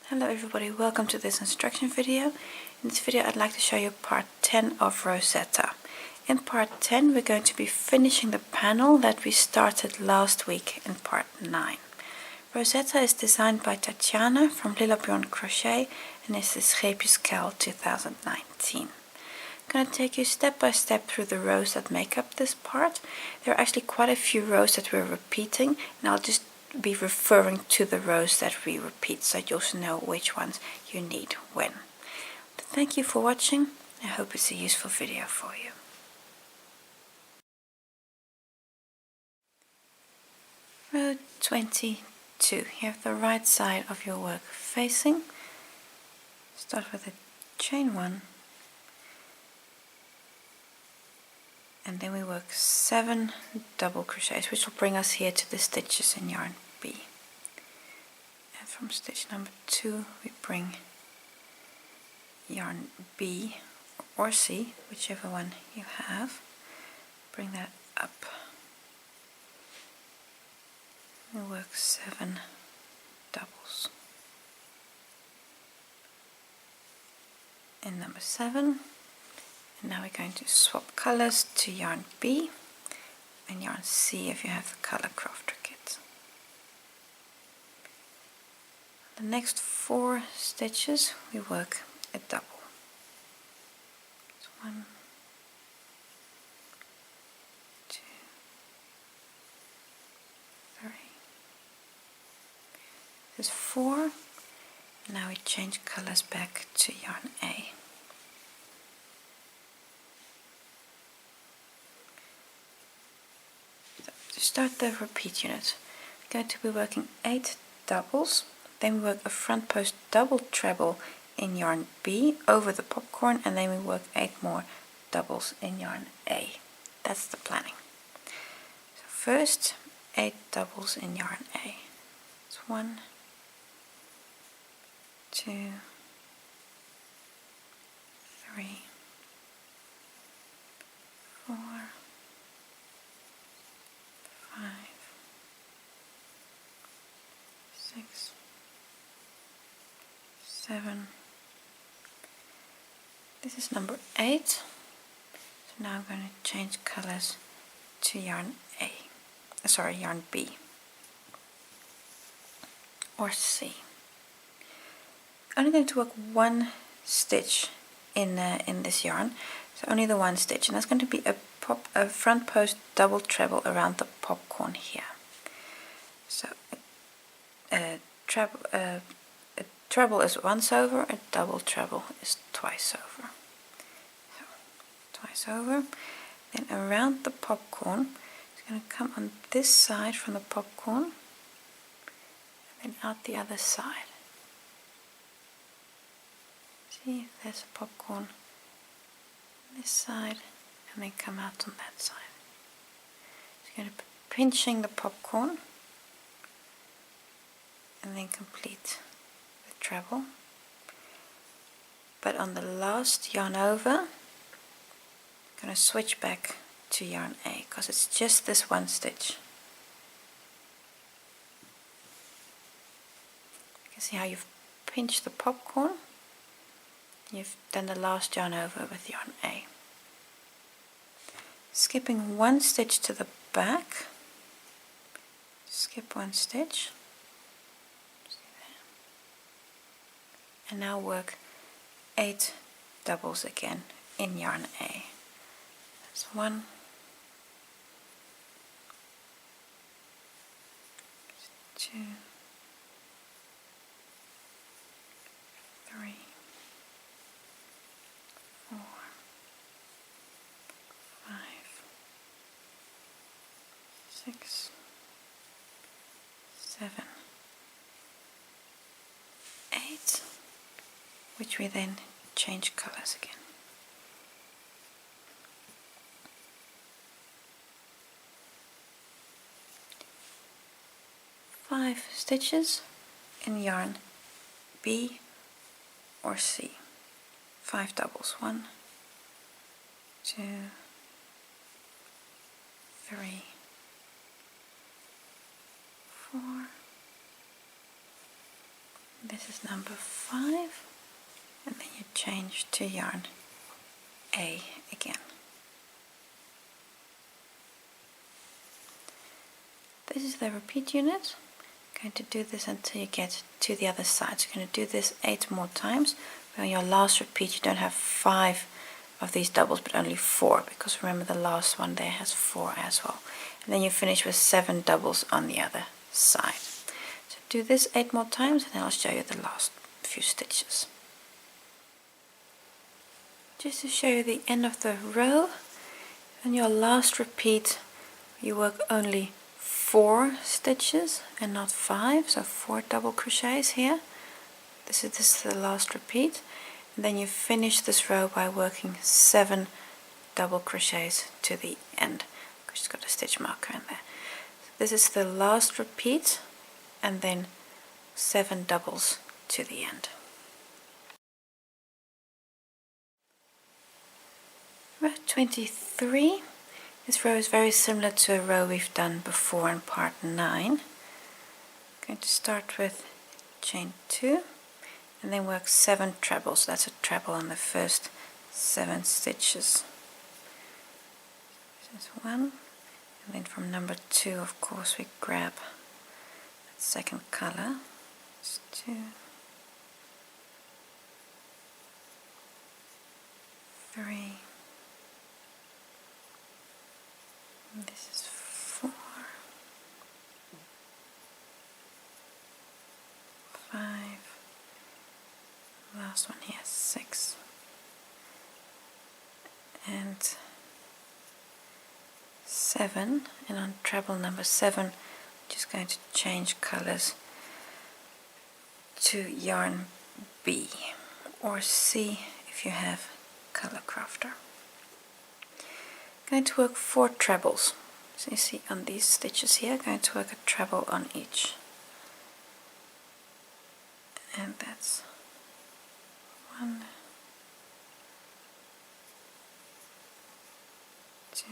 Hello everybody, welcome to this instruction video. In this video I'd like to show you part 10 of Rozeta. In part 10 we're going to be finishing the panel that we started last week in part 9. Rozeta is designed by Tatiana from Lilla Bjorn Crochet and is the Scheepjes 2019. I'm going to take you step by step through the rows that make up this part. There are actually quite a few rows that we're repeating, and I'll just be referring to the rows that we repeat so that you also know which ones you need when. But thank you for watching. I hope it's a useful video for you. Row 22. You have the right side of your work facing. Start with a chain 1. And then we work 7 double crochets, which will bring us here to the stitches in yarn B. And from stitch number 2 we bring yarn B or C, whichever one you have. Bring that up. We work 7 doubles. In number 7. And now we're going to swap colors to yarn B and yarn C if you have the color crafter kit. The next 4 stitches we work a double. It's 1, 2, 3. This is 4. Now we change colors back to yarn A. To start the repeat unit, we're going to be working 8 doubles, then we work a front post double treble in yarn B over the popcorn, and then we work 8 more doubles in yarn A. That's the planning. So first 8 doubles in yarn A. It's 1, 2, 3, 4, 5, 6, 7. This is number 8. So now I'm going to change colors to yarn yarn B or C. I'm only going to work 1 stitch in this yarn, so only the 1 stitch, and that's going to be a front post double treble around the popcorn here. So a treble is once over, a double treble is twice over. So twice over, then around the popcorn, it's going to come on this side from the popcorn, and then out the other side. See, there's a popcorn on this side, and then come out on that side. So you're going to be pinching the popcorn and then complete the treble. But on the last yarn over, I'm going to switch back to yarn A because it's just this 1 stitch. You can see how you've pinched the popcorn. You've done the last yarn over with yarn A. Skipping 1 stitch to the back, skip 1 stitch, and now work 8 doubles again in yarn A. That's 1, 2, 3, 4, 5, 6, 7, 8, which we then change colors again. Five stitches in yarn B or C. 5 doubles. 1, 2, 3, 4, This is number 5, and then you change to yarn A again. This is the repeat unit. I'm going to do this until you get to the other side. So you're going to do this 8 more times. But on your last repeat you don't have 5 of these doubles but only 4, because remember the last one there has 4 as well. And then you finish with 7 doubles on the other side. So do this 8 more times and then I'll show you the last few stitches. Just to show you the end of the row, on your last repeat you work only 4 stitches and not 5, so 4 double crochets here. This is the last repeat, and then you finish this row by working 7 double crochets to the end, because it's got a stitch marker in there. So this is the last repeat, and then 7 doubles to the end. Row 23. This row is very similar to a row we've done before in part 9. I'm going to start with chain 2 and then work 7 trebles. That's a treble on the first 7 stitches. This is 1, and then from number 2 of course we grab that second color. It's 2, 3, and this is 4, 5, last one here 6, and 7, and on treble number 7 I'm just going to change colors to yarn B or C if you have Color Crafter. Going to work 4 trebles. So you see on these stitches here, going to work a treble on each. And that's 1, 2,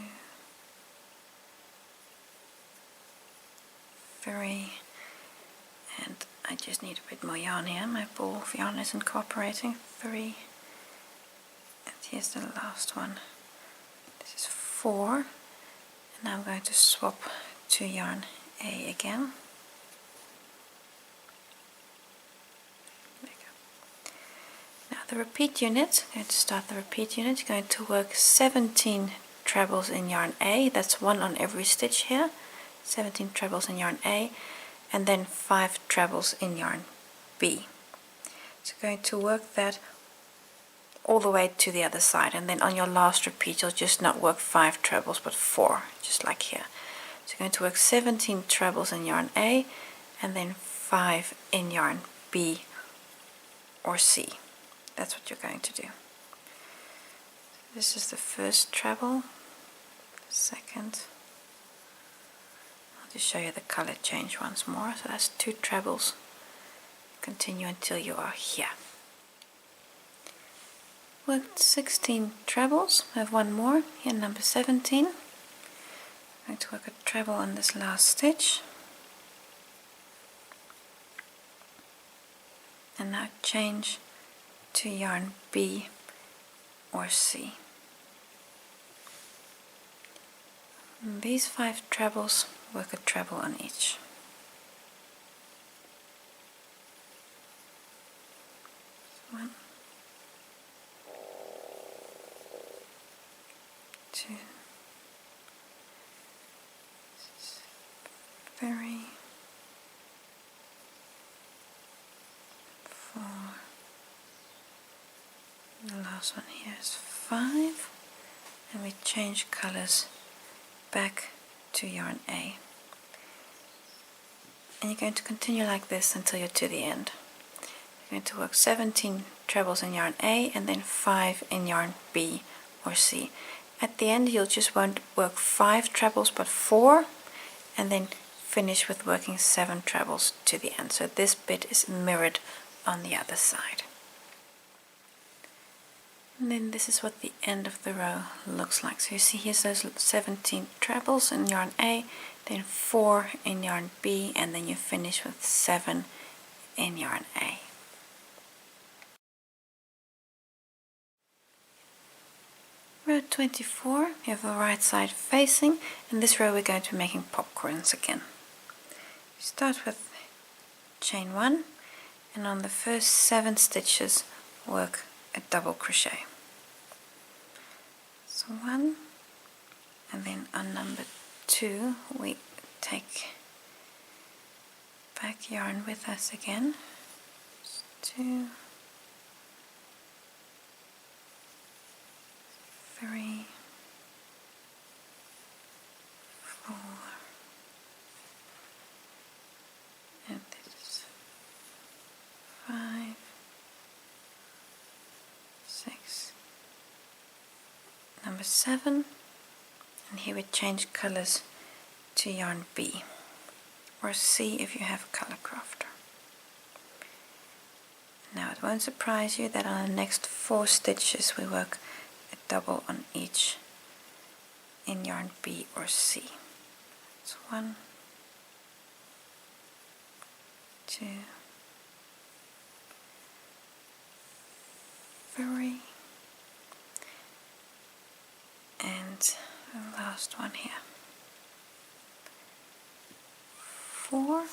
3, and I just need a bit more yarn here. My ball of yarn isn't cooperating. 3, and here's the last one. This is 4, and now I'm going to swap to yarn A again. There you go. Now the repeat unit, I'm going to start the repeat unit. You're going to work 17 trebles in yarn A, that's 1 on every stitch here, 17 trebles in yarn A, and then 5 trebles in yarn B. So going to work that all the way to the other side, and then on your last repeat you'll just not work 5 trebles but 4, just like here. So you're going to work 17 trebles in yarn A and then 5 in yarn B or C. That's what you're going to do. This is the first treble, second. I'll just show you the color change once more. So that's 2 trebles. Continue until you are here. Worked 16 trebles. I have 1 more here, number 17. I'm going to work a treble on this last stitch. And now change to yarn B or C. And these 5 trebles, work a treble on each. 1, 2, 3, 4, the last one here is 5, and we change colors back to yarn A. And you're going to continue like this until you're to the end. You're going to work 17 trebles in yarn A and then 5 in yarn B or C. At the end you'll just won't work 5 trebles but 4, and then finish with working 7 trebles to the end. So this bit is mirrored on the other side. And then this is what the end of the row looks like. So you see here's those 17 trebles in yarn A, then 4 in yarn B, and then you finish with 7 in yarn A. Row 24, you have the right side facing. In this row we're going to be making popcorns again. You start with chain 1, and on the first 7 stitches work a double crochet. So 1, and then on number 2 we take back yarn with us again. 2, 3, 4, and this is 5, 6, number 7, and here we change colors to yarn B or C if you have a color crafter. Now it won't surprise you that on the next 4 stitches we work a double on each in yarn B or C. It's 1, 2, 3, and the last one here, 4,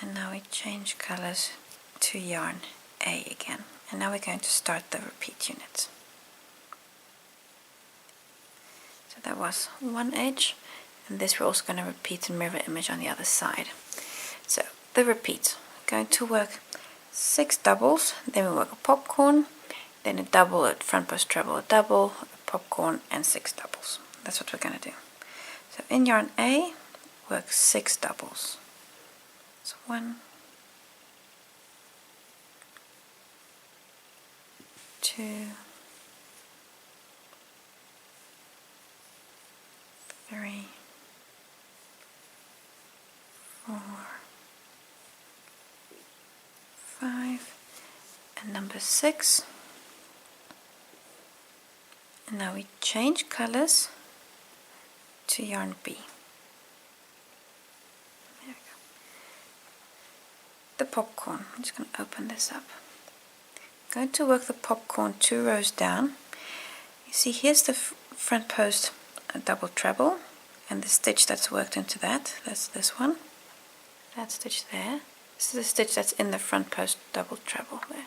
and now we change colors to yarn A again, and now we're going to start the repeat unit. So that was one edge, and this we're also going to repeat and mirror image on the other side. So the repeat, we're going to work 6 doubles, then we work a popcorn, then a double, a front post treble, a double, a popcorn, and 6 doubles. That's what we're going to do. So in yarn A, work 6 doubles. So 1, 2, 3, 4, 5, and number 6. And now we change colors to yarn B. There we go. The popcorn, I'm just going to open this up. I'm going to work the popcorn 2 rows down. You see here's the front post double treble, and the stitch that's worked into that, that's this one, that stitch there. This is the stitch that's in the front post double treble there.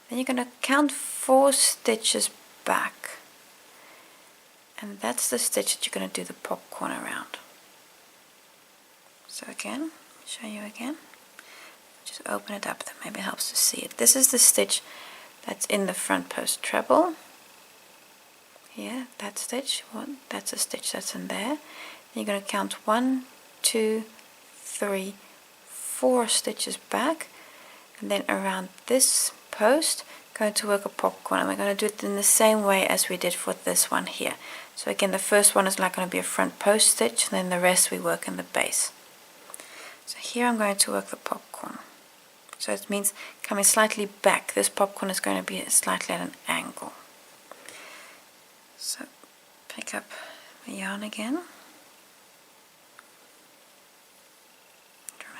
Then you're going to count 4 stitches back, and that's the stitch that you're going to do the popcorn around. So again, show you again, just open it up, that maybe helps to see it. This is the stitch that's in the front post treble. Here, that stitch, that's a stitch that's in there. Then you're going to count 1, 2, 3, 4 stitches back, and then around this post going to work a popcorn, and we're going to do it in the same way as we did for this one here. So again, the first one is like going to be a front post stitch, and then the rest we work in the base. So here I'm going to work the popcorn. So it means coming slightly back. This popcorn is going to be slightly at an angle. So pick up the yarn again.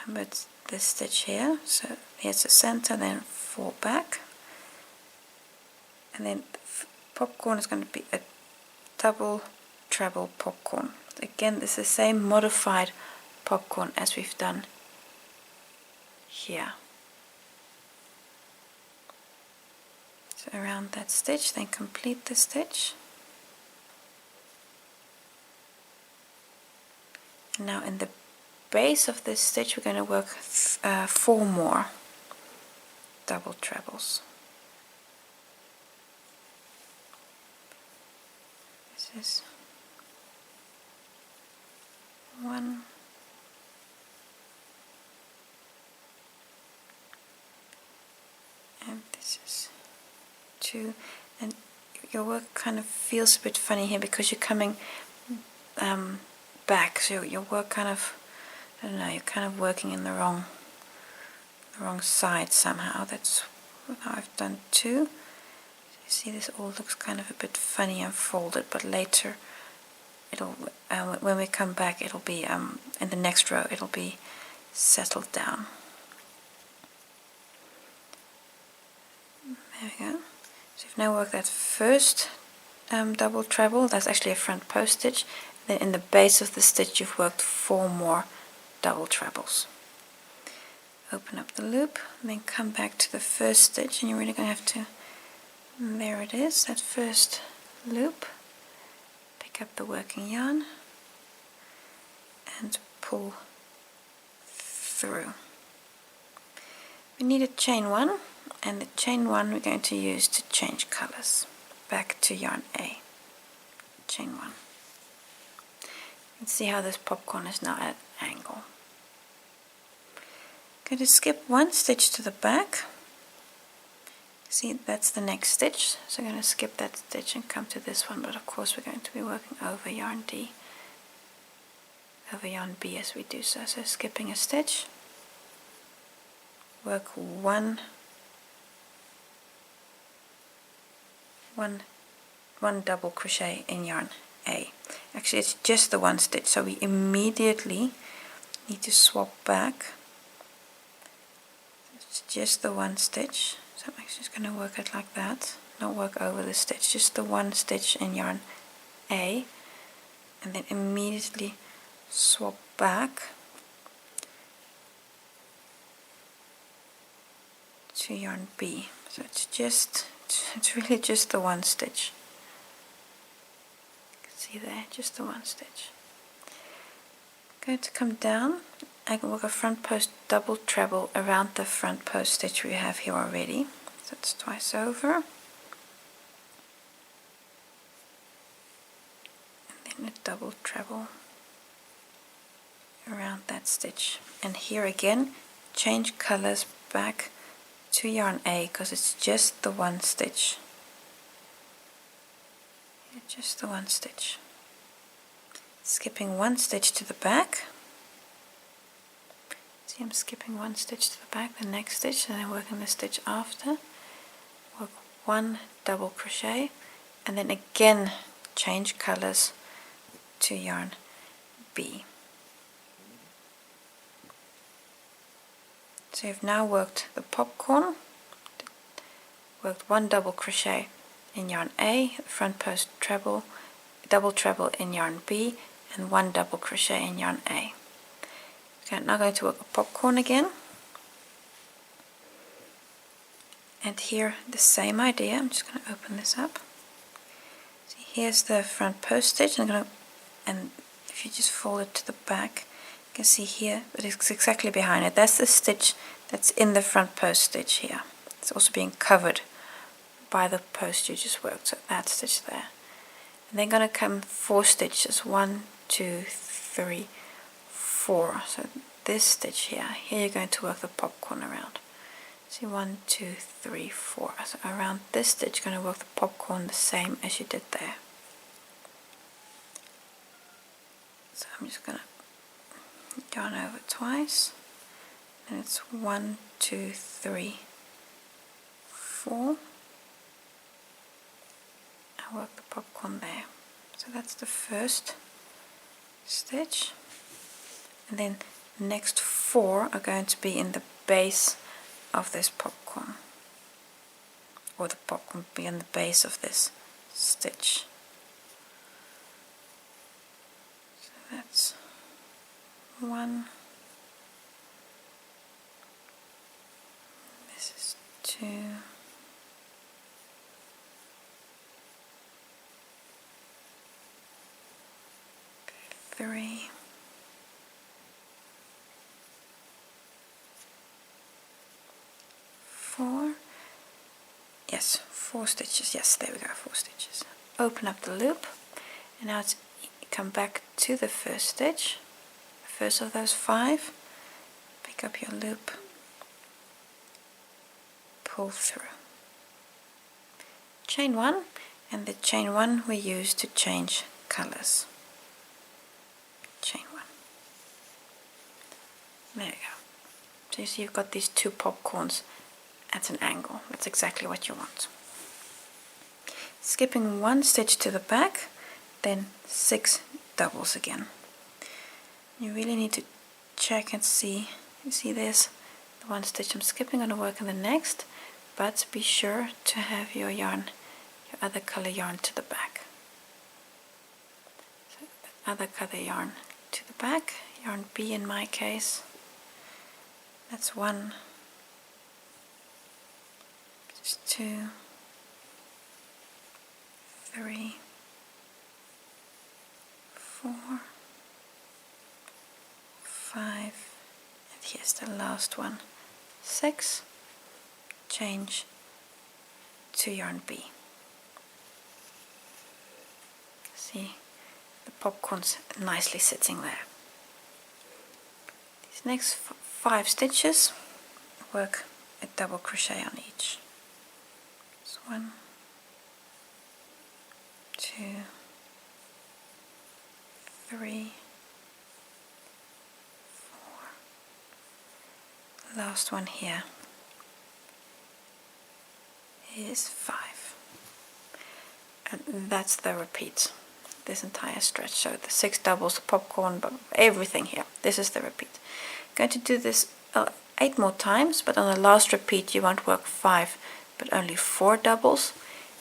Remember it's this stitch here. So here's the center, then 4 back. And then the popcorn is going to be a double treble popcorn. Again, this is the same modified popcorn as we've done here. So around that stitch, then complete the stitch. And now in the base of this stitch we're going to work 4 more double trebles. This is 1, and this is 2, and your work kind of feels a bit funny here because you're coming back, so your work kind of, I don't know, you're kind of working in the wrong side somehow. That's now I've done 2. You see this all looks kind of a bit funny and folded, but later it'll when we come back it'll be in the next row it'll be settled down. There we go. So you've now worked that first double treble, that's actually a front post stitch. Then in the base of the stitch you've worked 4 more double trebles. Open up the loop and then come back to the first stitch, and you're really going to have to, there it is, that first loop. Pick up the working yarn and pull through. We need a chain 1, and the chain 1 we're going to use to change colors. Back to yarn A. Chain 1. You can see how this popcorn is now at an angle. Going to skip 1 stitch to the back. See, that's the next stitch, so I'm going to skip that stitch and come to this one, but of course we're going to be working over yarn D, over yarn B as we do so. So skipping a stitch, work one double crochet in yarn A. Actually it's just the 1 stitch, so we immediately need to swap back. It's just the 1 stitch, so I'm actually just going to work it like that, not work over the stitch, just the 1 stitch in yarn A, and then immediately swap back to yarn B. So it's really just the 1 stitch. You can see there, just the 1 stitch. I'm going to come down. I can work a front post double treble around the front post stitch we have here already. So it's twice over. And then a double treble around that stitch. And here again, change colors back to yarn A because it's just the 1 stitch. Yeah, just the 1 stitch. Skipping 1 stitch to the back. See, I'm skipping 1 stitch to the back, the next stitch, and then working the stitch after. Work 1 double crochet, and then again change colors to yarn B. So you've now worked the popcorn, worked 1 double crochet in yarn A, front post treble, double treble in yarn B, and 1 double crochet in yarn A. Okay, now going to work a popcorn again, and here the same idea. I'm just going to open this up. See, here's the front post stitch, and if you just fold it to the back, you can see here that it's exactly behind it. That's the stitch that's in the front post stitch here. It's also being covered by the post you just worked, so that stitch there. And then going to come 4 stitches, 1, 2, 3, 4. So this stitch here you're going to work the popcorn around. See, 1, 2, 3, 4. So around this stitch you're going to work the popcorn the same as you did there. So I'm just going to yarn over twice, and it's 1, 2, 3, 4. I work the popcorn there. So that's the first stitch, and then the next 4 are going to be in the base of this popcorn, or the popcorn will be in the base of this stitch. So that's 1, this is 2, 3, 4. Yes, 4 stitches. Yes, there we go, 4 stitches. Open up the loop, and now it's come back to the first stitch, the first of those 5. Pick up your loop, pull through, chain 1, and the chain 1 we use to change colors. Chain 1. There you go. So you see you've got these 2 popcorns at an angle. That's exactly what you want. Skipping 1 stitch to the back, then 6 doubles again. You really need to check and see. You see there's the 1 stitch I'm skipping, going to work in the next, but be sure to have your yarn, your other color yarn to the back. So other color yarn to the back, yarn B in my case. That's 1, just 2, 3, 4, 5, and here's the last one, 6. Change to yarn B. See, the popcorn's nicely sitting there. These next 5 stitches, work a double crochet on each. So 1, 2, 3, 4. Last one here is 5. And that's the repeat. This entire stretch. So the 6 doubles, the popcorn, but everything here. This is the repeat. I'm going to do this 8 more times, but on the last repeat you won't work 5, but only 4 doubles,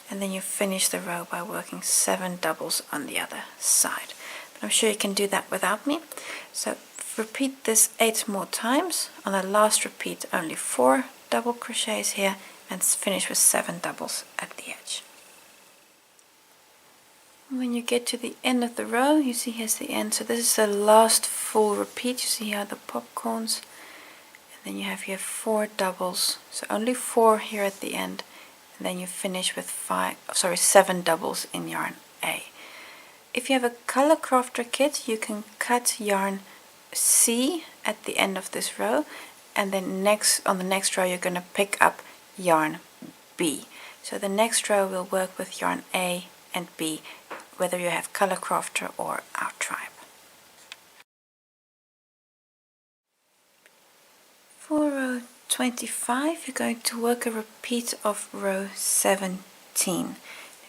and then you finish the row by working 7 doubles on the other side. But I'm sure you can do that without me. So repeat this 8 more times. On the last repeat only 4 double crochets here, and finish with 7 doubles at the edge. When you get to the end of the row, you see here's the end. So this is the last full repeat. You see here the popcorns, and then you have here 4 doubles. So only 4 here at the end, and then you finish with 7 doubles in yarn A. If you have a color crafter kit, you can cut yarn C at the end of this row, and then on the next row you're going to pick up yarn B. So the next row will work with yarn A and B, whether you have color crafter or our tribe. For row 25 you're going to work a repeat of row 17.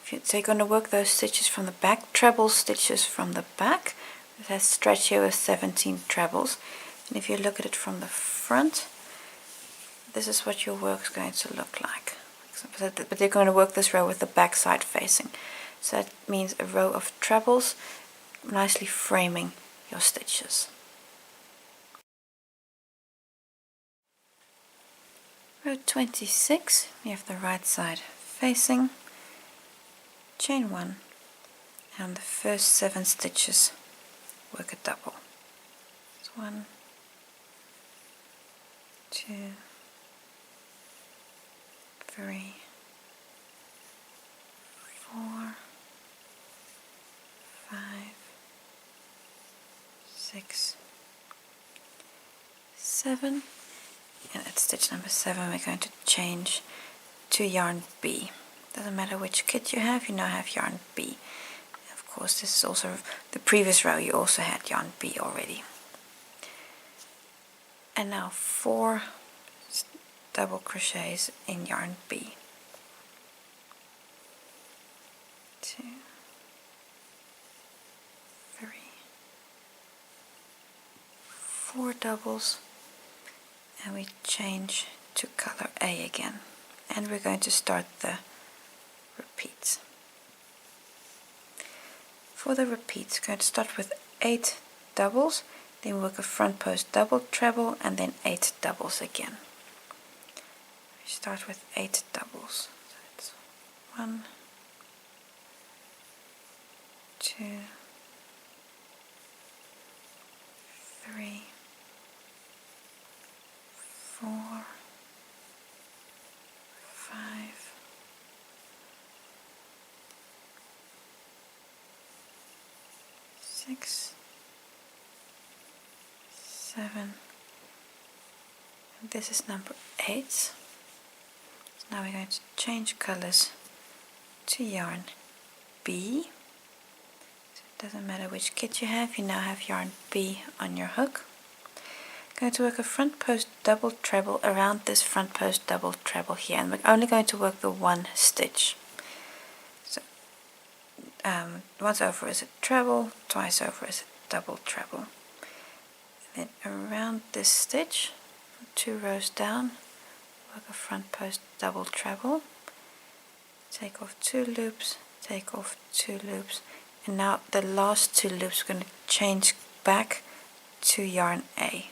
So you're going to work those stitches from the back, treble stitches from the back. It has stretch here with 17 trebles, and if you look at it from the front, this is what your work is going to look like. But you're going to work this row with the back side facing. So that means a row of trebles, nicely framing your stitches. Row 26, you have the right side facing, chain 1, and the first 7 stitches work a double. So 1, 2, 3, 4, 5, 6, 7, and at stitch number 7 we're going to change to yarn B. Doesn't matter which kit you have, you now have yarn B. Of course, this is also the previous row, you also had yarn B already. And now 4 double crochets in yarn B. 2, 3, 4 doubles, and we change to color A again, and we're going to start the repeats. For the repeats, we're going to start with 8 doubles, then work a front post double treble, and then 8 doubles again. We start with 8 doubles. So it's 1, 2, 3, 4, 5, 6, 7, and this is number 8. So now we're going to change colors to yarn B. So it doesn't matter which kit you have, you now have yarn B on your hook. Going to work a front post double treble around this front post double treble here, and we're only going to work the 1 stitch. So once over is a treble, twice over is a double treble. And then around this stitch, 2 rows down, work a front post double treble, take off 2 loops, take off 2 loops, and now the last 2 loops are going to change back to yarn A.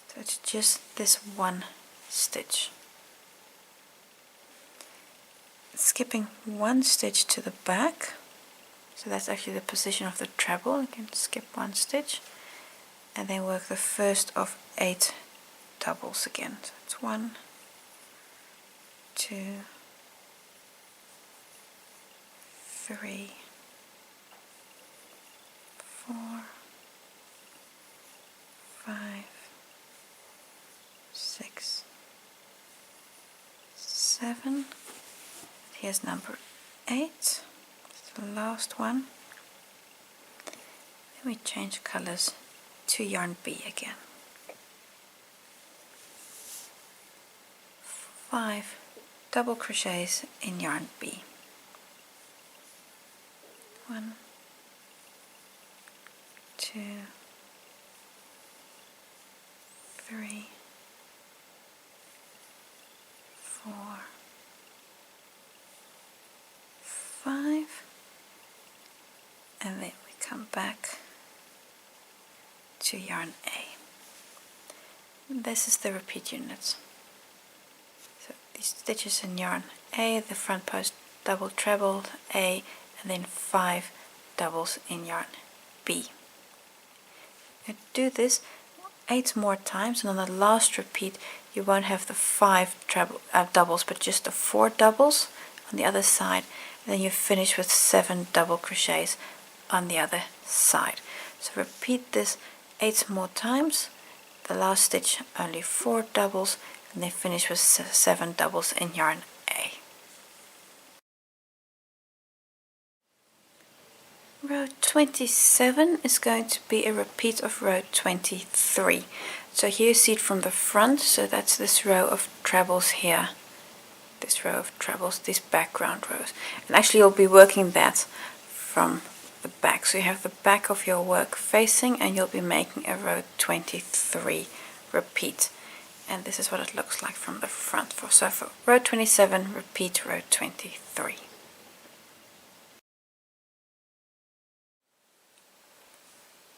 So it's just this one stitch. Skipping 1 stitch to the back, so that's actually the position of the treble. You can skip 1 stitch and then work the first of 8 doubles again. So it's 1, 2, 3, 4, 5, 6, 7. Here's number 8. It's the last one. Then we change colors to yarn B again. 5 double crochets in yarn B. 1, 2, 3, 4, 5, and then we come back to yarn A. This is the repeat unit. So these stitches in yarn A, the front post double trebled A, and then 5 doubles in yarn B. You do this 8 more times, and on the last repeat you won't have the 5 doubles, but just the 4 doubles on the other side, and then you finish with 7 double crochets on the other side. So repeat this 8 more times, the last stitch only 4 doubles, and then finish with 7 doubles in yarn A. Row 27 is going to be a repeat of row 23. So here you see it from the front, so that's this row of trebles here. This row of trebles, these background rows. And actually you'll be working that from the back. So you have the back of your work facing, and you'll be making a row 23 repeat. And this is what it looks like from the front. So for row 27, repeat row 23.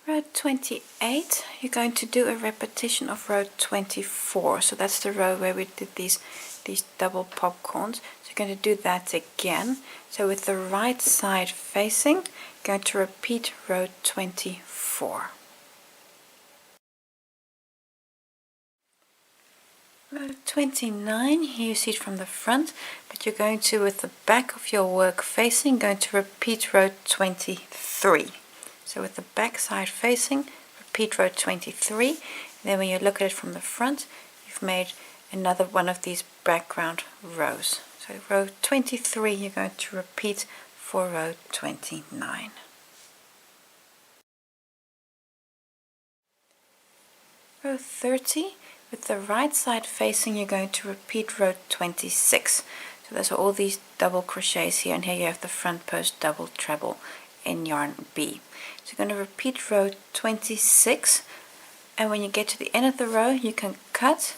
Row 28, you're going to do a repetition of row 24. So that's the row where we did these double popcorns. So you're going to do that again. So with the right side facing, you're going to repeat row 24. Row 29, here you see it from the front, but you're going to, with the back of your work facing, going to repeat row 23. So with the back side facing, repeat row 23. And then when you look at it from the front, you've made another one of these background rows. So row 23 you're going to repeat for row 29. Row 30, with the right side facing, you're going to repeat row 26. So there's all these double crochets here, and here you have the front post double treble in yarn B. So you're going to repeat row 26, and when you get to the end of the row you can cut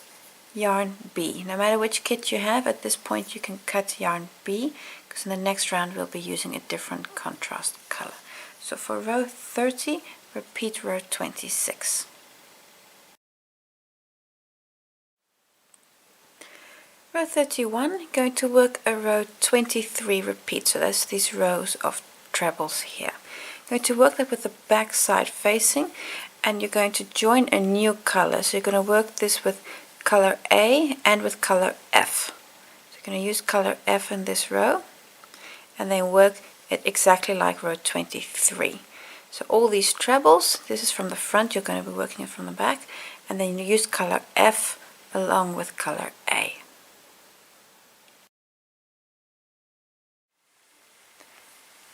yarn B. No matter which kit you have, at this point you can cut yarn B, because in the next round we'll be using a different contrast color. So for row 30, repeat row 26. Row 31, going to work a row 23 repeat. So that's these rows of trebles here. You're going to work that with the back side facing, and you're going to join a new color. So you're going to work this with color A and with color F. So you're going to use color F in this row, and then work it exactly like row 23. So all these trebles, this is from the front, you're going to be working it from the back, and then you use color F along with color A.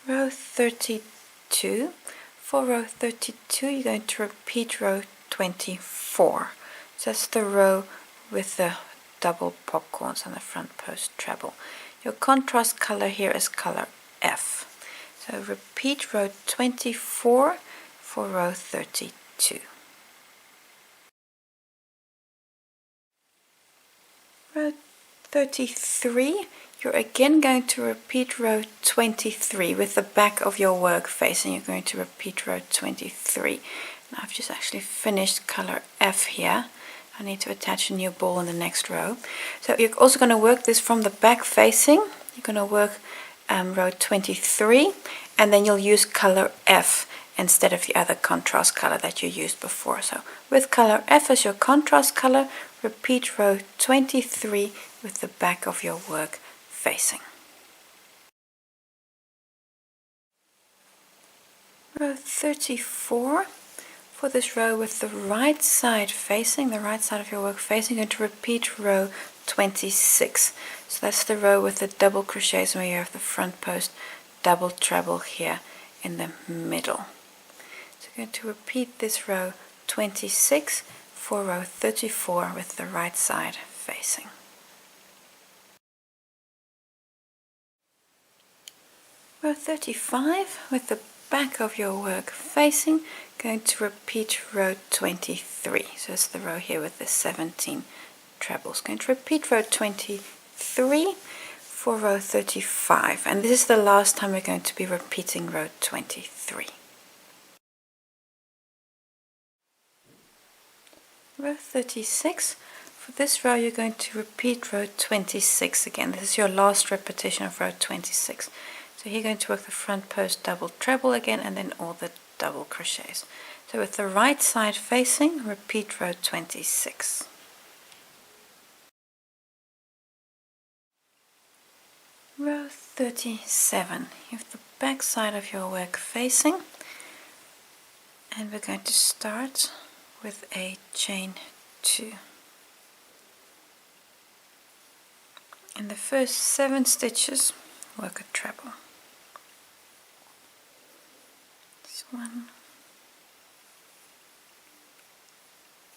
Row 32. For row 32 you're going to repeat row 24. So that's the row with the double popcorns on the front post treble. Your contrast color here is color F. So repeat row 24 for row 32. Row 33, you're again going to repeat row 23 with the back of your work facing. You're going to repeat row 23. Now I've just actually finished color F here. I need to attach a new ball in the next row. So you're also going to work this from the back facing. You're going to work row 23, and then you'll use color F instead of the other contrast color that you used before. So with color F as your contrast color, repeat row 23 with the back of your work facing. Row 34. For this row with the right side facing, the right side of your work facing, you're going to repeat row 26. So that's the row with the double crochets where you have the front post double treble here in the middle. So you're going to repeat this row 26 for row 34 with the right side facing. Row 35 with the back of your work facing, going to repeat row 23. So it's the row here with the 17 trebles. Going to repeat row 23 for row 35, and this is the last time we're going to be repeating row 23. Row 36. For this row you're going to repeat row 26 again. This is your last repetition of row 26. So you're going to work the front post double treble again, and then all the double crochets. So with the right side facing, repeat row 26. Row 37. You have the back side of your work facing, and we're going to start with a chain 2. In the first 7 stitches, work a treble. 1,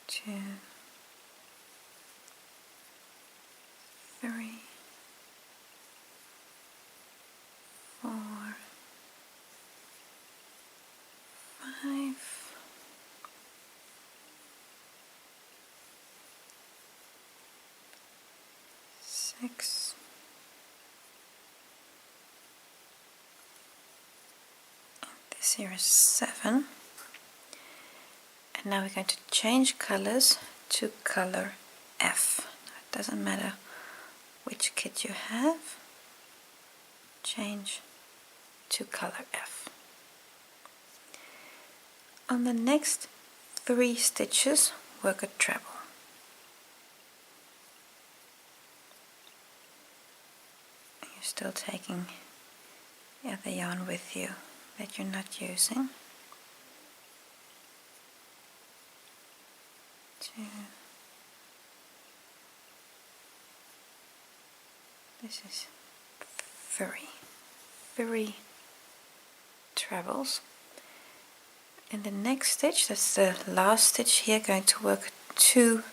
2, 3, 4, 5, 6, this here is 7, and now we're going to change colors to color F. It doesn't matter which kit you have, change to color F. On the next 3 stitches, work a treble. You're still taking the other yarn with you that you're not using. 2. This is 3 trebles. In the next stitch, that's the last stitch here, going to work 2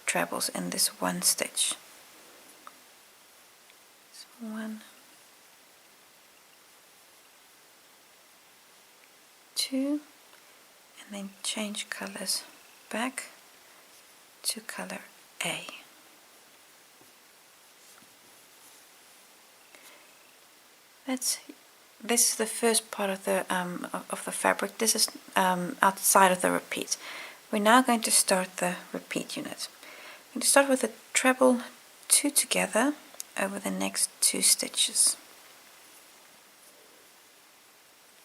trebles in this one stitch. So 1, 2, and then change colors back to color A. This is the first part of the fabric. This is outside of the repeat. We're now going to start the repeat unit. I'm going to start with a treble 2 together over the next 2 stitches.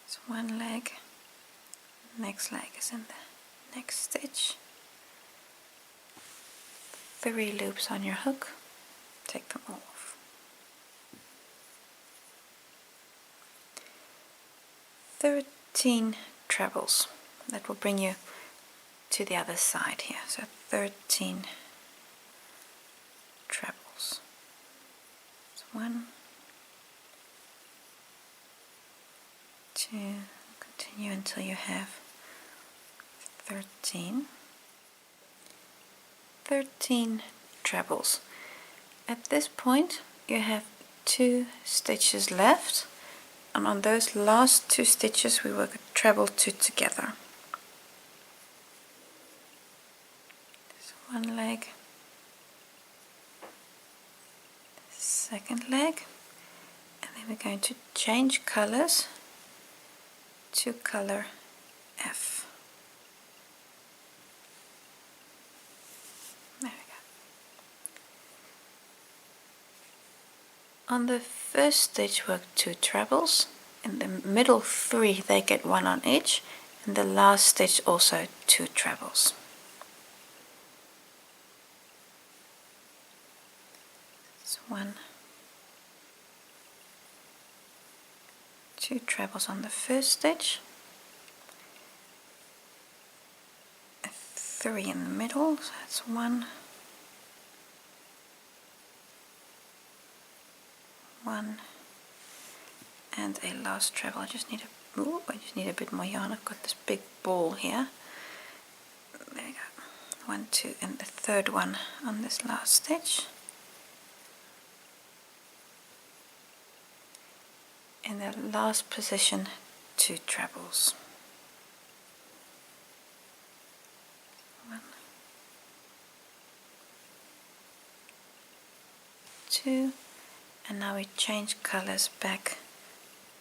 So one leg, next leg is in the next stitch. 3 loops on your hook, take them off. 13 trebles. That will bring you to the other side here. So 13 trebles. So 1, 2, continue until you have 13 trebles. At this point you have 2 stitches left, and on those last 2 stitches we work a treble 2 together. So one leg, second leg, and then we're going to change colors to color F. There we go. On the first stitch work 2 trebles, in the middle 3 they get 1 on each, and the last stitch also 2 trebles. So 1, 2 trebles on the first stitch, a 3 in the middle, so that's 1, 1, and a last treble. I just need a bit more yarn. I've got this big ball here. There you go. 1, 2, and the third one on this last stitch. In the last position, 2 trebles. 1, 2, and now we change colors back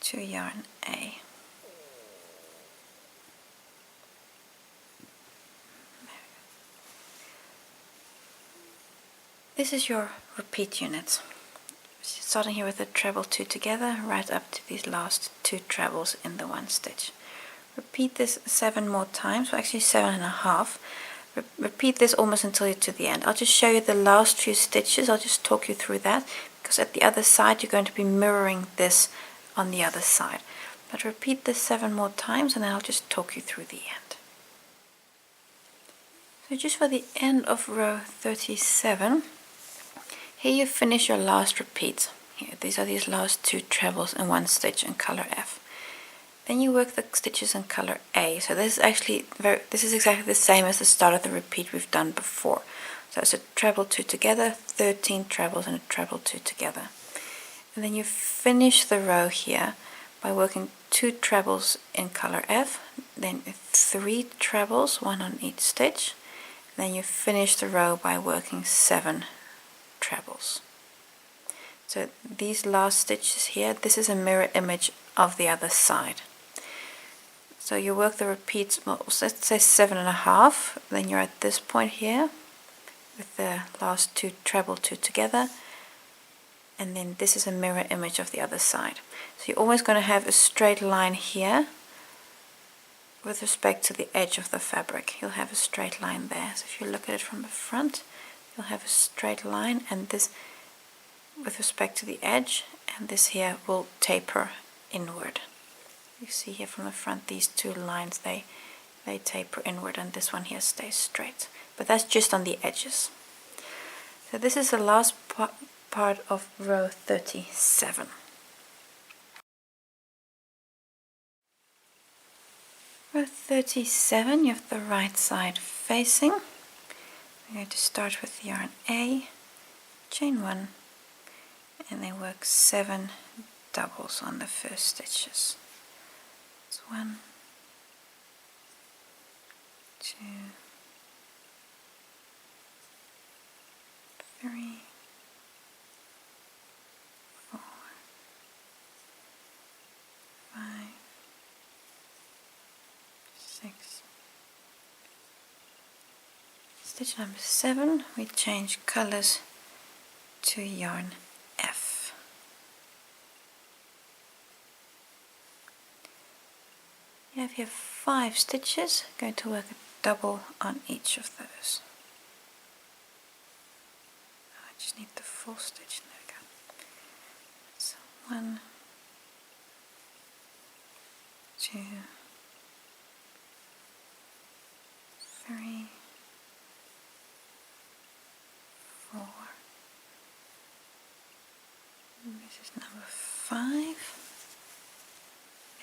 to yarn A. This is your repeat unit. Starting here with the treble 2 together, right up to these last 2 trebles in the 1 stitch. Repeat this 7 more times, well actually 7.5. Repeat this almost until you're to the end. I'll just show you the last few stitches. I'll just talk you through that, because at the other side you're going to be mirroring this on the other side. But repeat this 7 more times and then I'll just talk you through the end. So just for the end of row 37, here you finish your last repeat. Here, these are these last 2 trebles in 1 stitch in color F. Then you work the stitches in color A. So this is exactly the same as the start of the repeat we've done before. So it's a treble 2 together, 13 trebles and a treble 2 together. And then you finish the row here by working 2 trebles in color F, then 3 trebles, 1 on each stitch. Then you finish the row by working 7 trebles. So these last stitches here, this is a mirror image of the other side. So you work the repeats, well, let's say 7.5, then you're at this point here with the last 2 treble 2 together, and then this is a mirror image of the other side. So you're always going to have a straight line here with respect to the edge of the fabric. You'll have a straight line there. So if you look at it from the front, you'll have a straight line, and this with respect to the edge, and this here will taper inward. You see here from the front, these 2 lines, they taper inward, and this one here stays straight. But that's just on the edges. So this is the last part of row 37. Row 37, you have the right side facing. We're going to start with yarn A, chain 1, and then work 7 doubles on the first stitches. It's 1, 2, 3, 4, 5, 6. Stitch number 7, we change colors to yarn F. You have here 5 stitches, going to work a double on each of those. I just need the full stitch. There we go. So 1, 2, 3, 4. And this is number 5.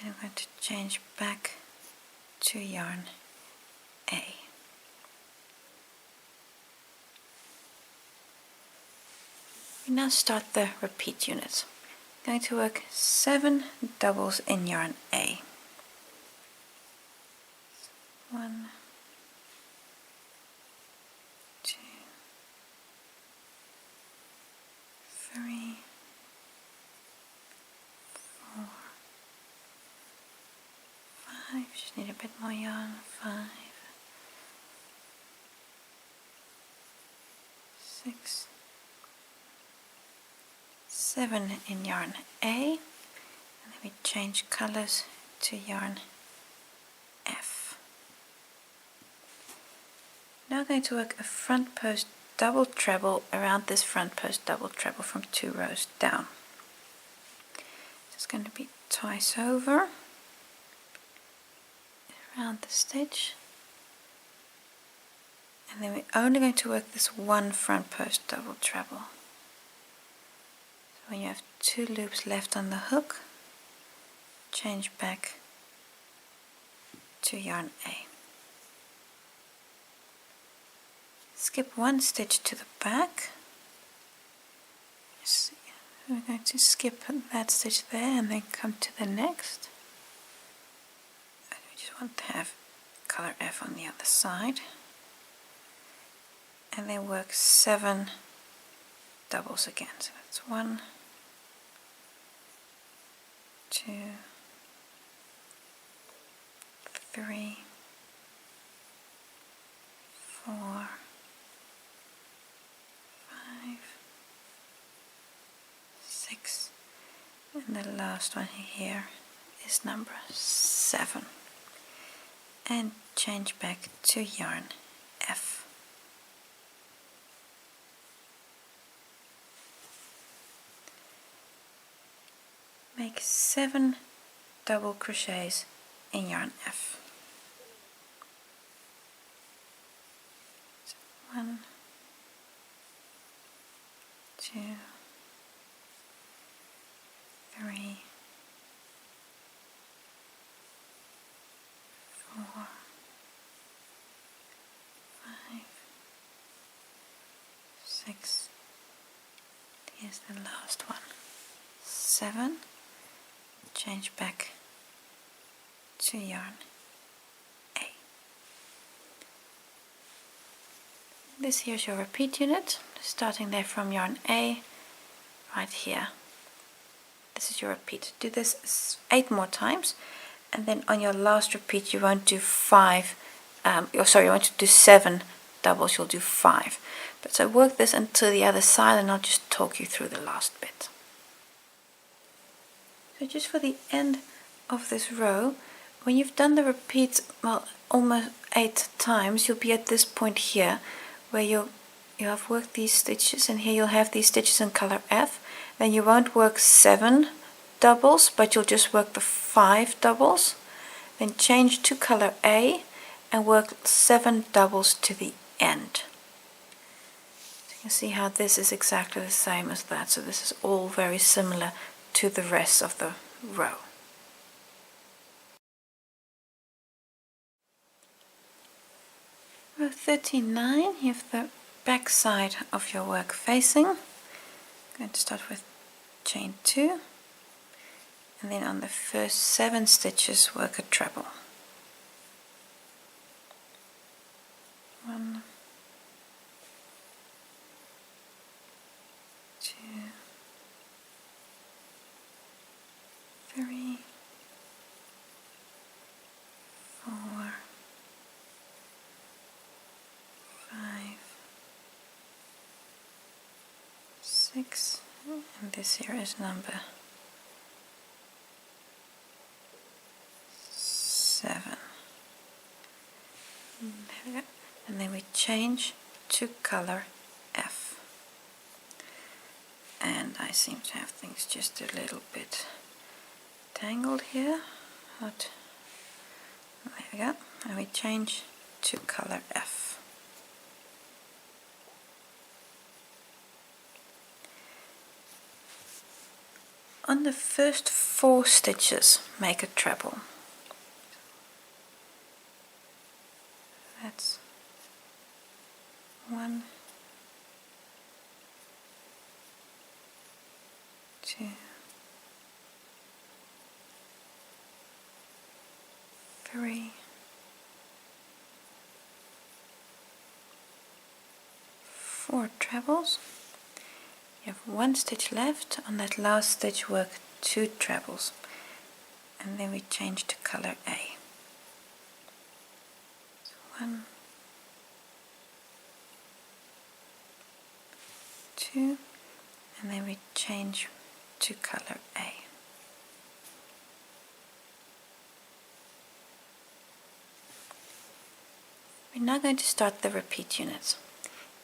And I'm going to change back to yarn A. We now start the repeat unit. I'm going to work 7 doubles in yarn A. 1, 2, 3, just need a bit more yarn. 5, 6, 7 in yarn A, and then we change colors to yarn F. Now I'm going to work a front post double treble around this front post double treble from 2 rows down. It's going to be twice over around the stitch, and then we're only going to work this one front post double treble. So when you have 2 loops left on the hook, change back to yarn A. Skip 1 stitch to the back. We're going to skip that stitch there and then come to the next. And we just want to have color F on the other side. And then work 7 doubles again. So that's 1, 2, 3, 4, 5, 6, and the last one here is number 7, and change back to yarn F. Make 7 double crochets in yarn F. So 1, 2, 3, 4, 5, 6. Here's the last one. 7. Change back to yarn A. This here is your repeat unit, starting there from yarn A, right here. This is your repeat. Do this 8 more times, and then on your last repeat you won't do 5, you want to do 7 doubles, you'll do 5. But so work this until the other side, and I'll just talk you through the last bit. So just for the end of this row, when you've done the repeat, well, almost 8 times, you'll be at this point here where you have worked these stitches, and here you'll have these stitches in color F. Then you won't work 7 doubles, but you'll just work the 5 doubles. Then change to color A and work 7 doubles to the end. So you can see how this is exactly the same as that. So this is all very similar to the rest of the row. Row 39, you have the back side of your work facing. I'm going to start with chain 2, and then on the first 7 stitches work a treble. 1, 2, 3, 4, 5, 6, and this here is number 7. There we go. And then we change to color F. And I seem to have things just a little bit tangled here. But there we go. And we change to color F. On the first 4 stitches, make a treble. That's 1, 2, 3, 4 trebles. You have 1 stitch left. On that last stitch work 2 trebles, and then we change to color A. 1, 2, and then we change to color A. We're now going to start the repeat units.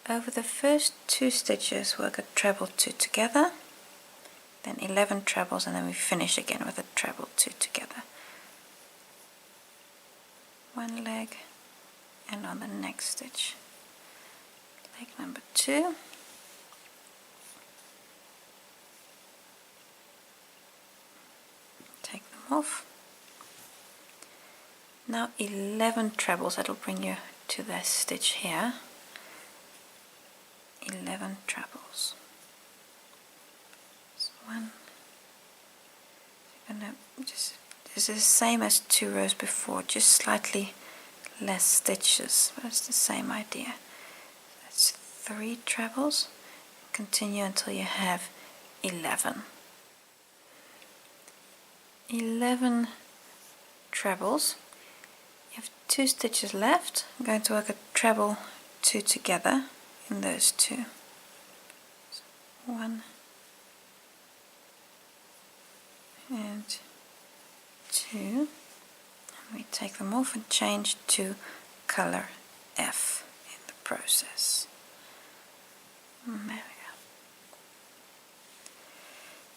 Over the first 2 stitches work a treble 2 together, then 11 trebles, and then we finish again with a treble 2 together. One leg, and on the next stitch, leg number 2, take them off. Now 11 trebles, that'll bring you to this stitch here. 11 trebles. So 1. This is the same as 2 rows before, just slightly less stitches, but it's the same idea. That's 3 trebles. Continue until you have 11. 11 trebles. You have 2 stitches left. I'm going to work a treble 2 together in those 2. So 1 and 2, and we take them off and change to color F in the process. There we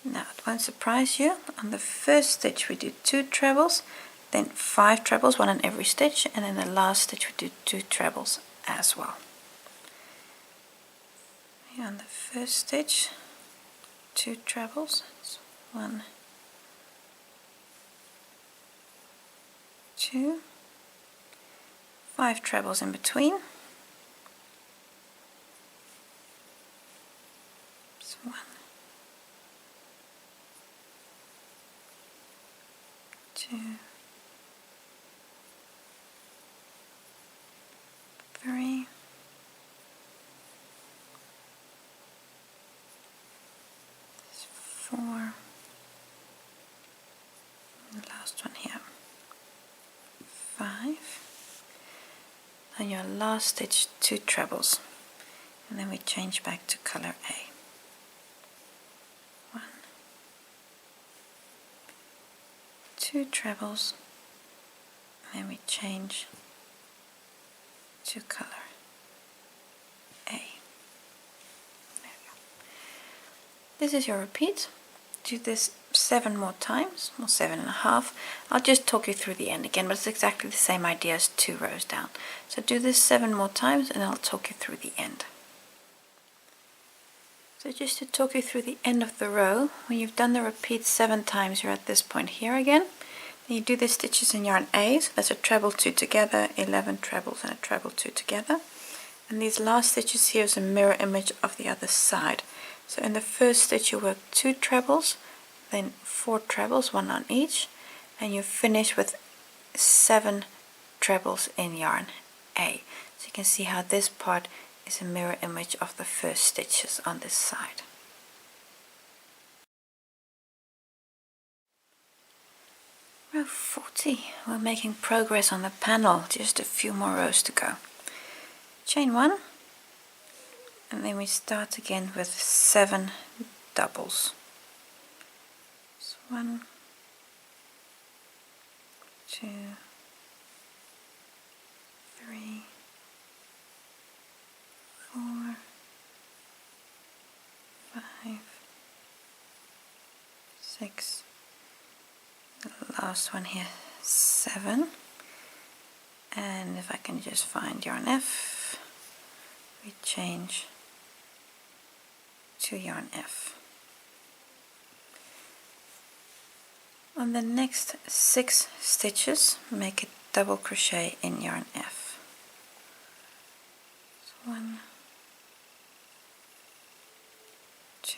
go. Now it won't surprise you, on the first stitch we do 2 trebles, then 5 trebles, 1 in every stitch, and in the last stitch we do 2 trebles as well. Here on the first stitch, 2 trebles, it's 1, 2, 5 trebles in between. It's 1, 2, 3, 4, and the last one here, 5, and your last stitch 2 trebles, and then we change back to color A. 1, 2 trebles, and then we change to color A. There we go. This is your repeat. Do this 7 more times, or 7.5. I'll just talk you through the end again, but it's exactly the same idea as 2 rows down. So do this 7 more times and I'll talk you through the end. So just to talk you through the end of the row, when you've done the repeat 7 times, you're at this point here again. Then you do the stitches in yarn A, so that's a treble 2 together, 11 trebles and a treble 2 together. And these last stitches here is a mirror image of the other side. So in the first stitch you work 2 trebles, then 4 trebles, 1 on each, and you finish with 7 trebles in yarn A. So you can see how this part is a mirror image of the first stitches on this side. Row 40, we're making progress on the panel, just a few more rows to go. Chain 1, and then we start again with 7 doubles. So 1, 2, 3, 4, 5, 6, the last one here, 7, and if I can just find yarn F, we change to yarn F. On the next 6 stitches, make a double crochet in yarn F. So 1, 2,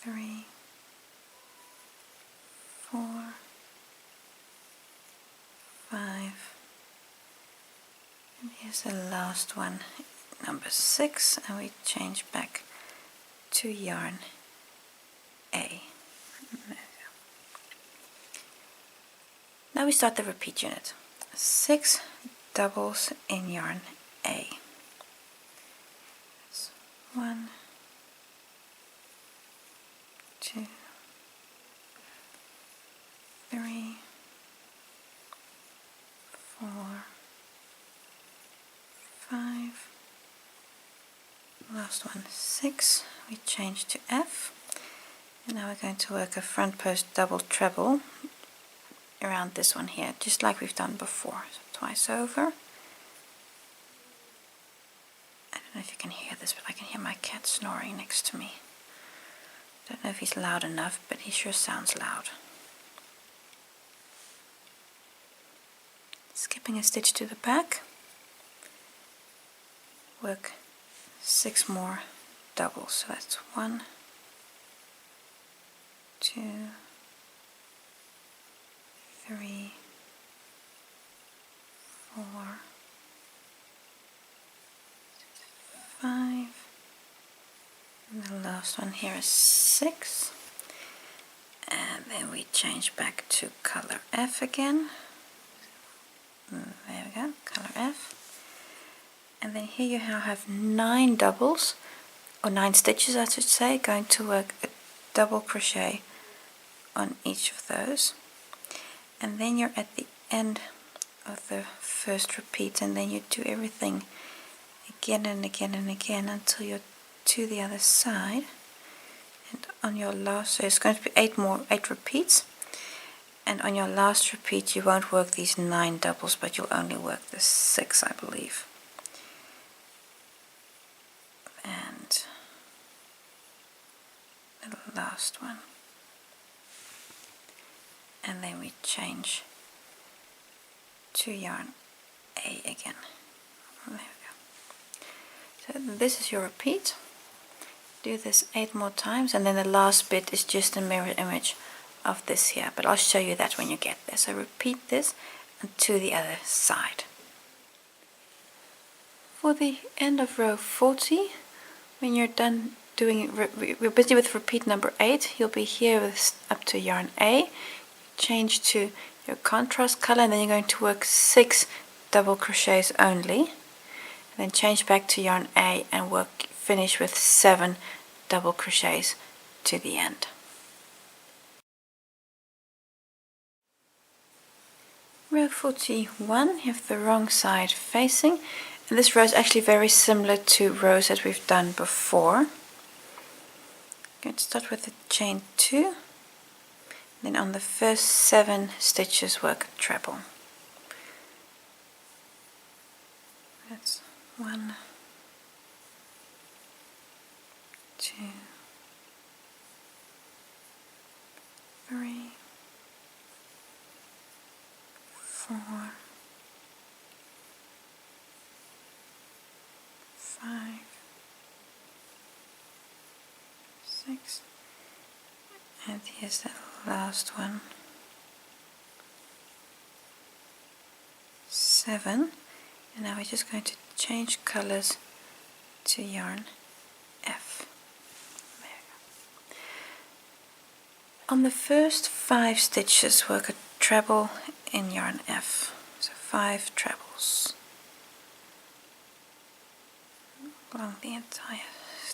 3, 4, 5, and here's the last one, number 6, and we change back to yarn A. Now we start the repeat unit. 6 doubles in yarn A. That's 1, 2, 3, 4, 5, last one 6. We change to F, and now we're going to work a front post double treble around this one here, just like we've done before. So twice over. I don't know if you can hear this, but I can hear my cat snoring next to me. Don't know if he's loud enough, but he sure sounds loud. Skipping a stitch to the back, work 6 more doubles. So that's 1, 2, 3, 4, 5, and the last one here is 6, and then we change back to color F again. There we go, color F. And then here you now have 9 doubles, or 9 stitches I should say, going to work a double crochet on each of those. And then you're at the end of the first repeat, and then you do everything again and again and again until you're to the other side. And on your last, so it's going to be 8 repeats. And on your last repeat you won't work these 9 doubles, but you'll only work the 6, I believe. And the last one. And then we change to yarn A again. There we go. So this is your repeat. Do this 8 more times, and then the last bit is just a mirror image of this here, but I'll show you that when you get there. So repeat this and to the other side. For the end of row 40, when you're done doing, we're busy with repeat number 8, you'll be here with up to yarn A. Change to your contrast color, and then you're going to work 6 double crochets only, and then change back to yarn A and finish with 7 double crochets to the end. Row 41, you have the wrong side facing, and this row is actually very similar to rows that we've done before. I'm going to start with the chain 2, then on the first 7 stitches work a treble. That's 1, 2, 3, 4, 5, 6, and here's the last one, 7, and now we're just going to change colors to yarn F. There we go. On the first 5 stitches work a treble in yarn F, so 5 trebles along the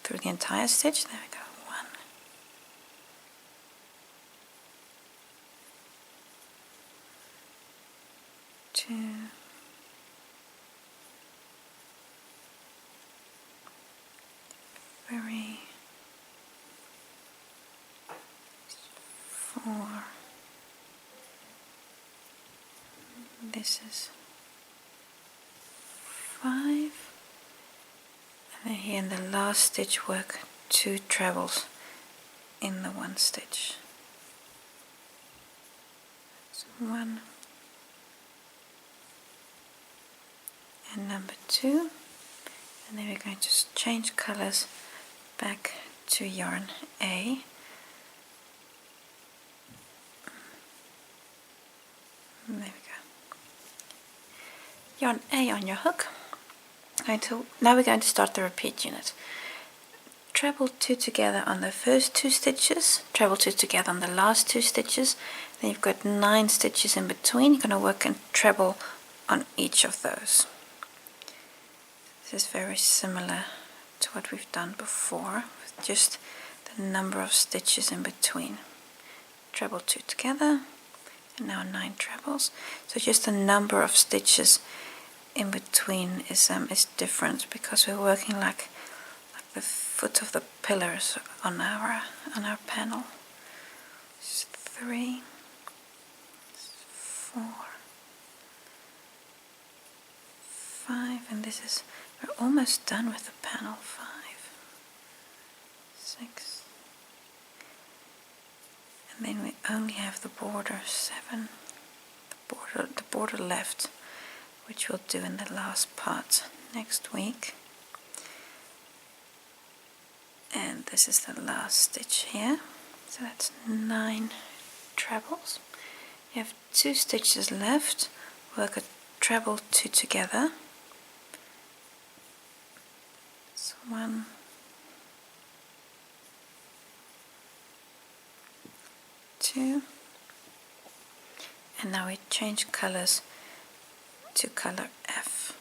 through the entire stitch. There we go. 1, 2, 3, 4. This is 5, and then here in the last stitch work 2 trebles in the 1 stitch. So 1 and number 2, and then we're going to change colors back to yarn A. There we go. Yarn A on your hook. Now we're going to start the repeat unit. Treble 2 together on the first 2 stitches, treble 2 together on the last 2 stitches, then you've got 9 stitches in between. You're going to work a treble on each of those. This is very similar to what we've done before, with just the number of stitches in between. Treble 2 together, and now 9 trebles. So just the number of stitches in between is different, because we're working like the foot of the pillars on our panel. It's 3, 4, 5, and this is, we're almost done with the panel. 5, 6, and then we only have the border 7, the border left, which we'll do in the last part next week. And this is the last stitch here, so that's 9 trebles. You have 2 stitches left. Work a treble 2 together. So 1, 2, and now we change colors to color F.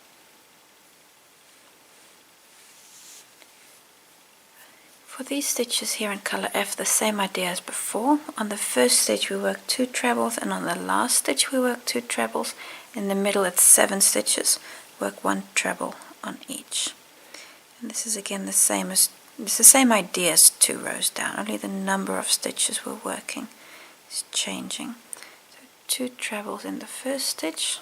For these stitches here in color F, the same idea as before. On the first stitch we work 2 trebles, and on the last stitch we work 2 trebles. In the middle it's 7 stitches, work 1 treble on each. And this is again the same idea as 2 rows down, only the number of stitches we're working is changing. So 2 trebles in the first stitch,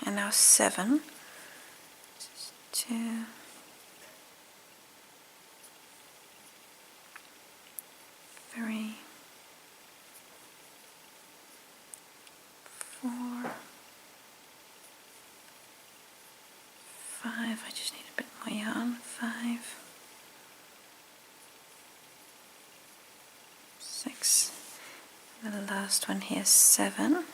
1, and now 7. 2, 3, 4, 5. I just need a bit more yarn. 5, 6, and the last one here, 7.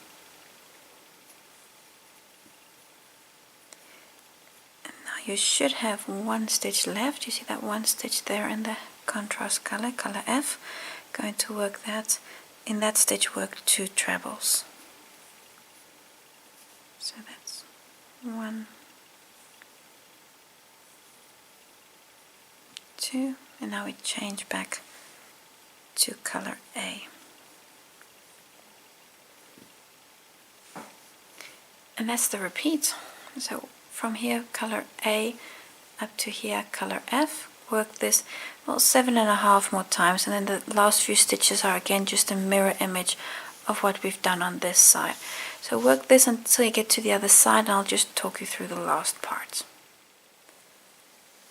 You should have 1 stitch left. You see that 1 stitch there in the contrast color, color F. Going to work that, in that stitch work 2 trebles. So that's 1, 2, and now we change back to color A. And that's the repeat. So from here, color A, up to here, color F. Work this, well, 7.5 more times, and then the last few stitches are again just a mirror image of what we've done on this side. So work this until you get to the other side, and I'll just talk you through the last part.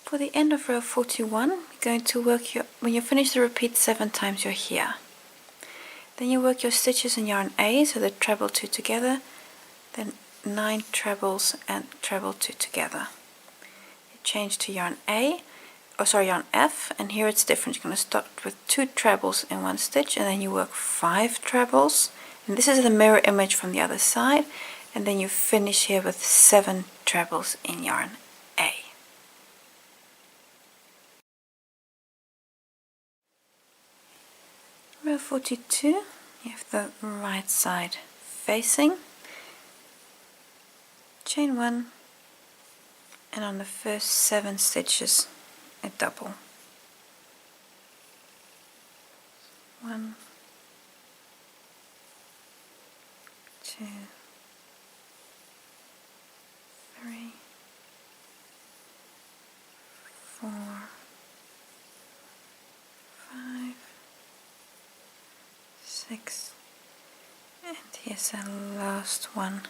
For the end of row 41, you're going to work when you finish the repeat 7 times, you're here. Then you work your stitches in yarn A, so the treble 2 together, then 9 trebles and treble 2 together. You change to yarn yarn F, and here it's different. You're going to start with 2 trebles in 1 stitch, and then you work 5 trebles, and this is the mirror image from the other side, and then you finish here with 7 trebles in yarn A. Row 42, you have the right side facing. Chain 1, and on the first 7 stitches a double. 1, 2, 3, 4, 5, 6, and here's the last one.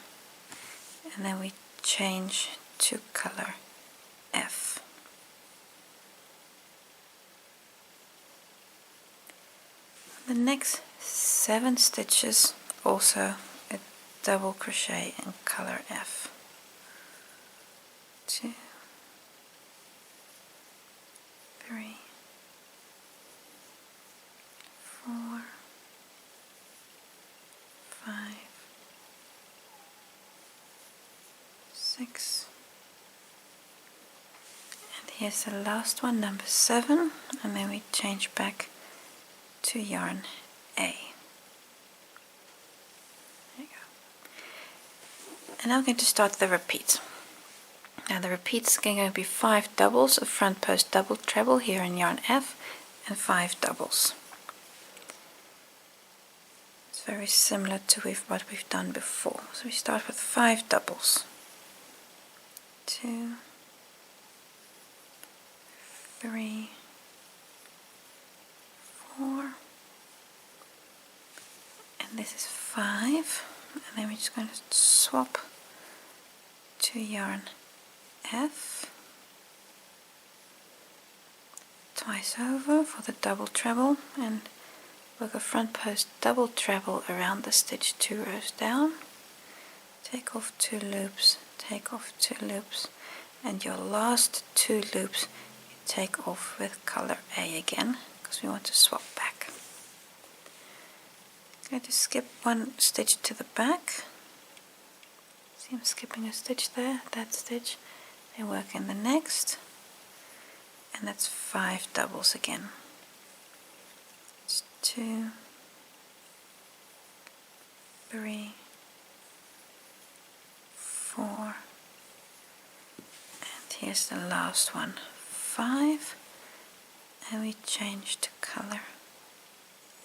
And then we change to color F. The next 7 stitches also a double crochet in color F. 2, 3, 4, 5, 6, and here's the last one, number 7, and then we change back to yarn A. And now I'm going to start the repeat. Now the repeat's going to be 5 doubles, a front post double treble here in yarn F, and 5 doubles. It's very similar to what we've done before. So we start with 5 doubles. 2, 3, 4, and this is 5, and then we're just going to swap to yarn F twice over for the double treble, and work a front post double treble around the stitch 2 rows down, take off 2 loops, take off 2 loops, and your last 2 loops you take off with color A again, because we want to swap back. I'm going to skip 1 stitch to the back. See, I'm skipping a stitch there, that stitch, then work in the next, and that's 5 doubles again. It's 2, 3, 4, and here's the last one, 5, and we change to color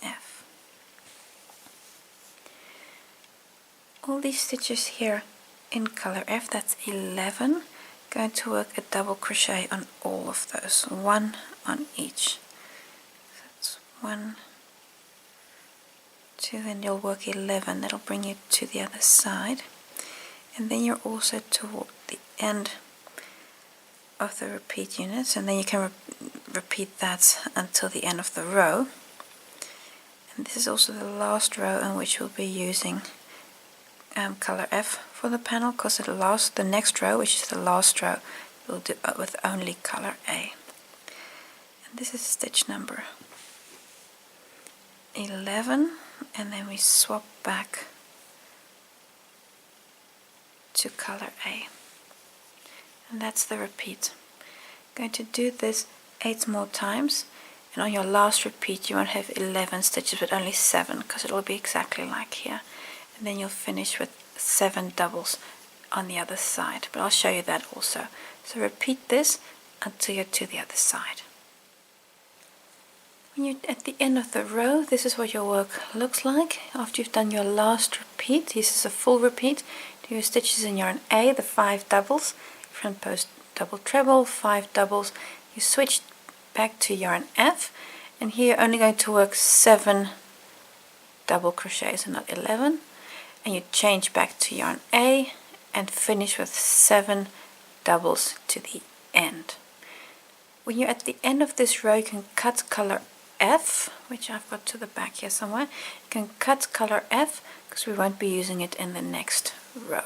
F. All these stitches here in color F, that's 11, going to work a double crochet on all of those, 1 on each. So that's 1, 2, and you'll work 11. That'll bring you to the other side, and then you're also toward the end of the repeat units, and then you can repeat that until the end of the row. And this is also the last row in which we'll be using color F for the panel, because the next row, which is the last row, we'll do with only color A. And this is stitch number 11, and then we swap back to color A, and that's the repeat. Going to do this 8 more times, and on your last repeat you won't have 11 stitches but only 7, because it'll be exactly like here. And then you'll finish with 7 doubles on the other side, but I'll show you that also. So repeat this until you're to the other side. When you're at the end of the row, this is what your work looks like after you've done your last repeat. This is a full repeat. Do your stitches in yarn A, the 5 doubles, front post double treble, 5 doubles. You switch back to yarn F, and here you're only going to work 7 double crochets and not 11. And you change back to yarn A and finish with 7 doubles to the end. When you're at the end of this row, you can cut color F, which I've got to the back here somewhere. You can cut color F because we won't be using it in the next row.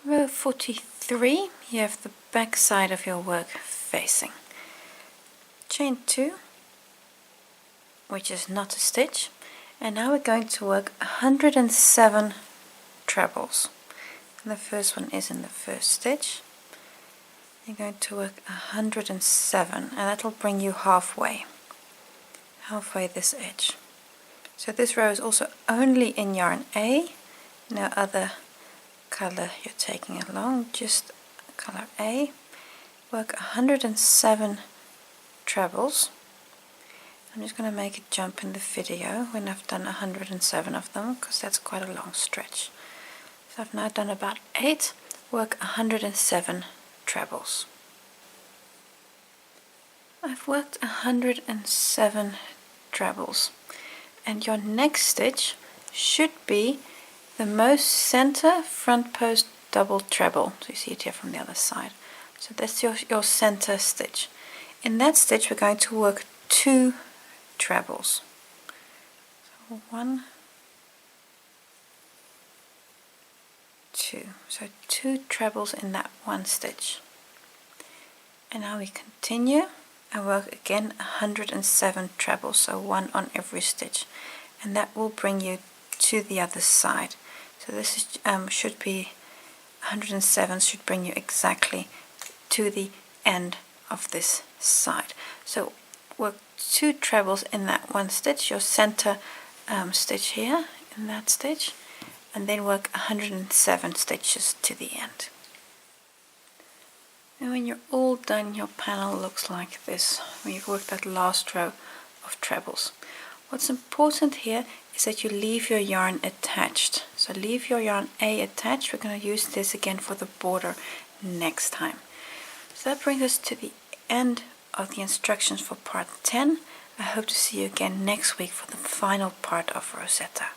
Row 43, you have the back side of your work facing. Chain 2, which is not a stitch, and now we're going to work 107 trebles. And the first one is in the first stitch. You're going to work 107, and that'll bring you halfway this edge. So this row is also only in yarn A, no other color you're taking along, just color A. Work 107 trebles. I'm just going to make a jump in the video when I've done 107 of them, because that's quite a long stretch. So I've now done about 8, work 107 trebles. I've worked 107 trebles, and your next stitch should be the most center front post double treble. So you see it here from the other side. So that's your center stitch. In that stitch we're going to work 2 trebles. So 1, 2. So 2 trebles in that one stitch. And now we continue and work again 107 trebles, so 1 on every stitch, and that will bring you to the other side. So this is, should be 107, should bring you exactly to the end of this side. So work 2 trebles in that one stitch, your center stitch here in that stitch, and then work 107 stitches to the end. And when you're all done, your panel looks like this when you've worked that last row of trebles. What's important here is that you leave your yarn attached. So leave your yarn A attached. We're going to use this again for the border next time. So that brings us to the end of the instructions for part 10. I hope to see you again next week for the final part of Rozeta.